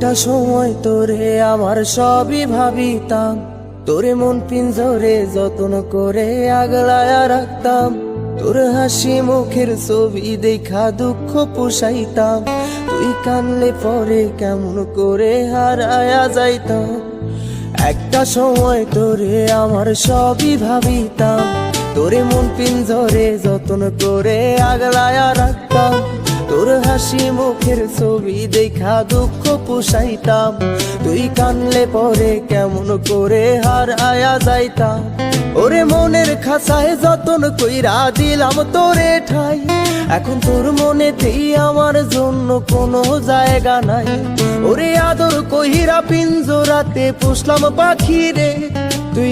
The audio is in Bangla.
একটা সময় তোরে আমার সবই ভাবিতাম, তোরে মন পিঞ্জরে যত্ন করে আগলায়া রাখতাম। তোর হাসি মুখের ছবি দেখা দুঃখ পোষাইতাম, তুই কানলে পরে কেমন করে হারায়া যাইতাম। একটা সময় তোরে আমার সবই ভাবিতাম, তোরে মন পিঞ্জরে যত্ন করে আগলায়া রাখতাম। তোর হাসি মুখের ছবি দেখা দুঃখ পোষাইতাম, তুই কানলে পরে কেমন করে হারায়া যাইতাম। ওরে মনের খাঁচায় যতন কইরা দিলাম তোরে ঠাই, এখন তোর মনেতেই আমার জন্য কোনো জায়গা নাই। ওরে আদর কইরা পিঞ্জরাতে পুষলাম পাখি রে, তুই